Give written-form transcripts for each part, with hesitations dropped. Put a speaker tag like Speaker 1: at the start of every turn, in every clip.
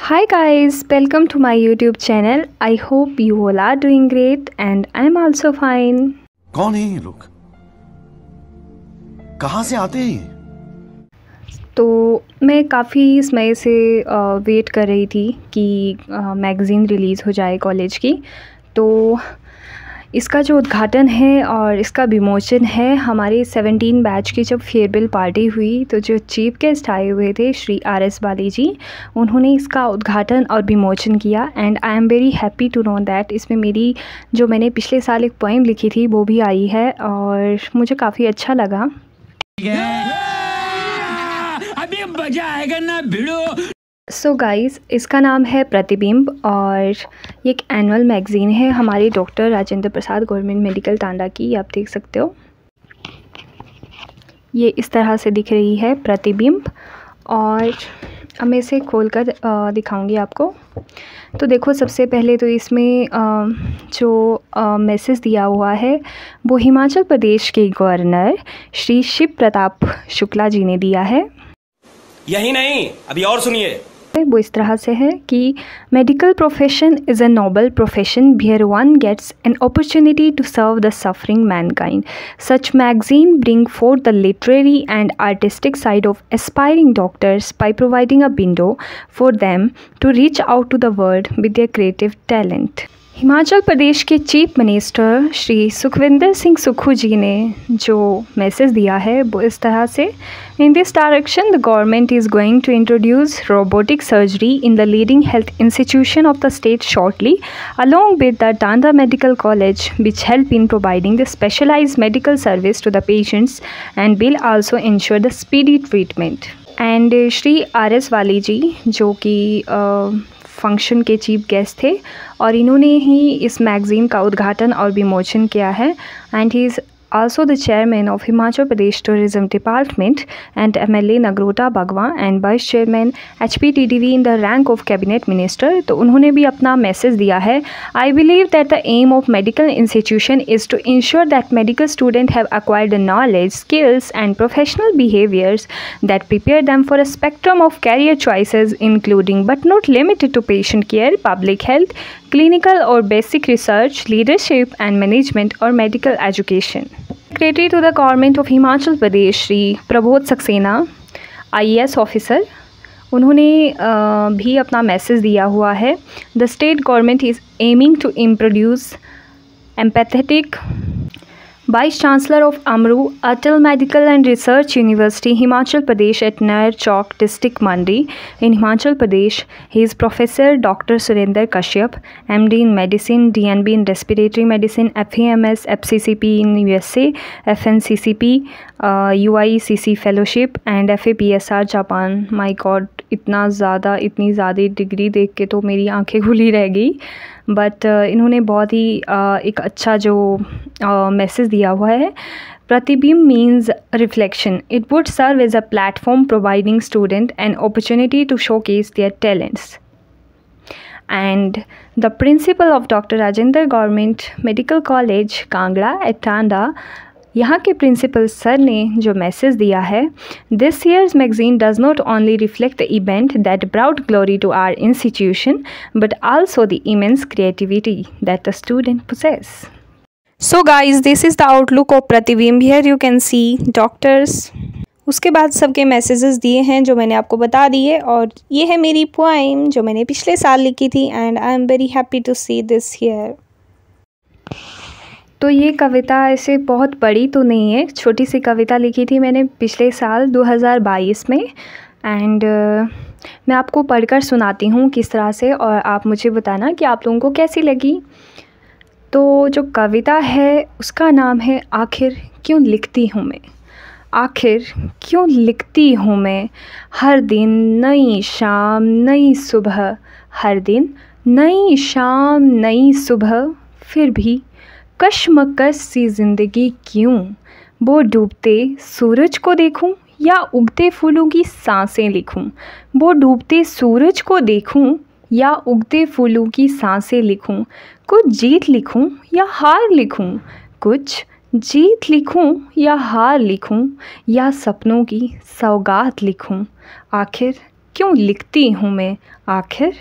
Speaker 1: Hi guys, welcome to my YouTube channel. I hope you all are doing great and I'm also fine.
Speaker 2: कौन है ये लोग? कहाँ से आते हैं ये?
Speaker 1: तो मैं काफ़ी समय से वेट कर रही थी कि मैगज़ीन रिलीज़ हो जाए कॉलेज की। तो इसका जो उद्घाटन है और इसका विमोचन है हमारे 17 बैच की जब फेयरवेल पार्टी हुई, तो जो चीफ गेस्ट आए हुए थे श्री RS बाली जी, उन्होंने इसका उद्घाटन और विमोचन किया। And I am very happy to know that इसमें मेरी जो मैंने पिछले साल एक पोएम लिखी थी वो भी आई है और मुझे काफ़ी अच्छा लगा।
Speaker 3: अभी मजा आएगा ना भिड़ो।
Speaker 1: सो गाइस, इसका नाम है प्रतिबिंब और ये एक एनुअल मैगज़ीन है हमारी doctor Rajendra Prasad government medical Tanda की। आप देख सकते हो ये इस तरह से दिख रही है प्रतिबिंब। और अब मैं इसे खोल कर दिखाऊंगी आपको। तो देखो, सबसे पहले तो इसमें जो मैसेज दिया हुआ है वो हिमाचल प्रदेश के गवर्नर श्री शिव प्रताप शुक्ला जी ने दिया है।
Speaker 3: यही नहीं, अभी और सुनिए।
Speaker 1: वो इस तरह से है कि medical profession is a noble profession where one gets an opportunity to serve the suffering mankind. Such magazine bring forth the literary and artistic side of aspiring doctors by providing a window for them to reach out to the world with their creative talent. Himachal Pradesh के chief minister Shri Sukhvinder Singh Sukhu ji ने जो message दिया है वो इस तरह से: in this direction the government is going to introduce robotic surgery in the leading health institution of the state shortly along with the Tanda Medical College, which help in providing the specialized medical service to the patients and will also ensure the speedy treatment. And Shri RS वाली जी जो कि function के chief guest थे और इन्होंने ही इस magazine का उद्घाटन और विमोचन किया है। And he is also the chairman of Himachal Pradesh Tourism Department and MLA Nagrota Bagwa and Vice Chairman HPTDV in the rank of Cabinet Minister। तो उन्होंने भी अपना मैसेज दिया है: I believe that the aim of medical institution is to ensure that medical students have acquired the knowledge, skills and professional behaviors that prepare them for a spectrum of career choices including but not limited to patient care, public health, clinical or basic research, leadership and management or medical education। Secretary to the government of Himachal Pradesh Shri Prabodh Saxena IAS officer, उन्होंने भी अपना message दिया हुआ है: the state government is aiming to introduce empathetic. Vice Chancellor of Amru Atal Medical and Research University, Himachal Pradesh at Nair Chowk District, Mandi in Himachal Pradesh. He is Professor Dr. Surinder Kashyap, MD in Medicine, DNB in Respiratory Medicine, FAMS, FCCP in USA, FNCCP, UICC Fellowship and FAPSR Japan। My God, इतनी ज़्यादा degree देख के तो मेरी आंखें खुली रह गई। बट इन्होंने बहुत ही एक अच्छा जो मैसेज दिया हुआ है। प्रतिबिंब means reflection. It would serve as a platform providing student an opportunity to showcase their talents. And the principal of doctor Rajendra government medical college Kangra at Tanda, यहाँ के प्रिंसिपल सर ने जो मैसेज दिया है: this year's magazine does not only reflect the event that brought glory to our institution but also the immense creativity that the student possess. So guys, this is the outlook of प्रतिबिंब। Here you can see doctors. उसके बाद सबके messages दिए हैं जो मैंने आपको बता दिए, और ये है मेरी पोएम जो मैंने पिछले साल लिखी थी। And I am very happy to see this here. तो ये कविता ऐसे बहुत बड़ी तो नहीं है, छोटी सी कविता लिखी थी मैंने पिछले साल 2022 में। एंड मैं आपको पढ़कर सुनाती हूँ किस तरह से, और आप मुझे बताना कि आप लोगों को कैसी लगी। तो जो कविता है उसका नाम है आखिर क्यों लिखती हूँ मैं। आखिर क्यों लिखती हूँ मैं, हर दिन नई शाम नई सुबह, हर दिन नई शाम नई सुबह, फिर भी कशमकश सी ज़िंदगी क्यों। वो डूबते सूरज को देखूं या उगते फूलों की सांसें लिखूं। वो डूबते सूरज को देखूं या उगते फूलों की सांसें लिखूं। कुछ जीत लिखूं या हार लिखूं, कुछ जीत लिखूं या हार लिखूं, या सपनों की सौगात लिखूं। आखिर क्यों लिखती हूँ मैं, आखिर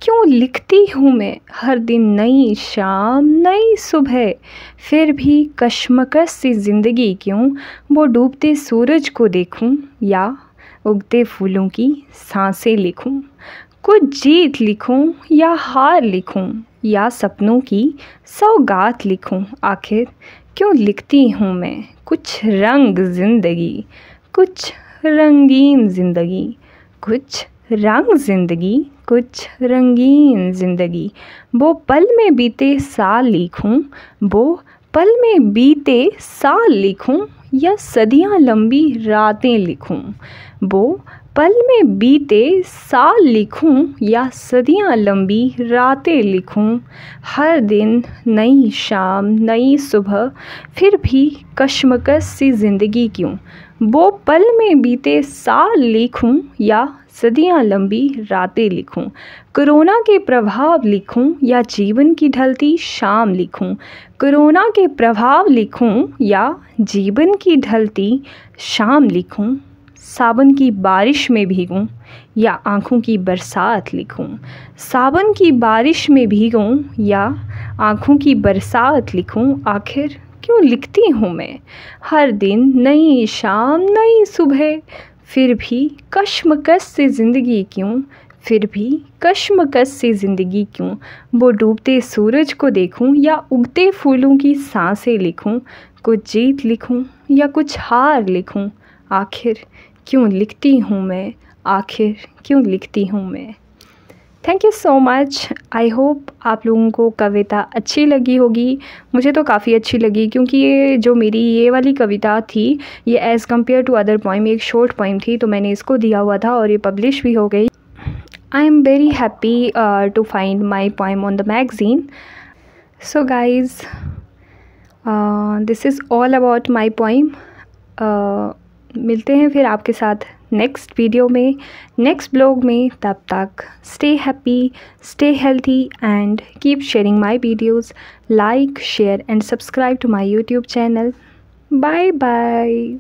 Speaker 1: क्यों लिखती हूँ मैं। हर दिन नई शाम नई सुबह, फिर भी कश्मकश सी ज़िंदगी क्यों। वो डूबते सूरज को देखूं या उगते फूलों की सांसें लिखूं। कुछ जीत लिखूं या हार लिखूं, या सपनों की सौगात लिखूं। आखिर क्यों लिखती हूँ मैं। कुछ रंग ज़िंदगी, कुछ रंगीन ज़िंदगी, कुछ रंग ज़िंदगी, कुछ रंगीन ज़िंदगी। वो पल में बीते साल लिखूं, वो पल में बीते साल लिखूं, या सदियां लंबी रातें लिखूं। वो पल में बीते साल लिखूं, या सदियां लंबी रातें लिखूं। हर दिन नई शाम नई सुबह, फिर भी कश्मकश सी ज़िंदगी क्यों। वो पल में बीते साल लिखूं, या सदियां लंबी रातें लिखूं। कोरोना के प्रभाव लिखूं, या जीवन की ढलती शाम लिखूं। कोरोना के प्रभाव लिखूं, या जीवन की ढलती शाम लिखूं। सावन की बारिश में भीगूं, या आँखों की बरसात लिखूं। सावन की बारिश में भीगूं, या आँखों की बरसात लिखूं। आखिर क्यों लिखती हूँ मैं। हर दिन नई शाम नई सुबह, फिर भी कश्मकश से ज़िंदगी क्यों। फिर भी कश्मकश से ज़िंदगी क्यों। वो डूबते सूरज को देखूं, या उगते फूलों की सांसें लिखूं। कुछ जीत लिखूं या कुछ हार लिखूं। आखिर क्यों लिखती हूँ मैं, आखिर क्यों लिखती हूँ मैं। Thank you so much. I hope आप लोगों को कविता अच्छी लगी होगी। मुझे तो काफ़ी अच्छी लगी, क्योंकि ये जो मेरी ये वाली कविता थी, ये as compare to other poem एक शॉर्ट पोइम थी, तो मैंने इसको दिया हुआ था और ये पब्लिश भी हो गई। I am very happy to find my poem on the magazine. So guys, this is all about my poem. मिलते हैं फिर आपके साथ नेक्स्ट वीडियो में, नेक्स्ट ब्लॉग में। तब तक stay happy, stay healthy and keep sharing my videos. Like, share and subscribe to my YouTube channel. Bye bye.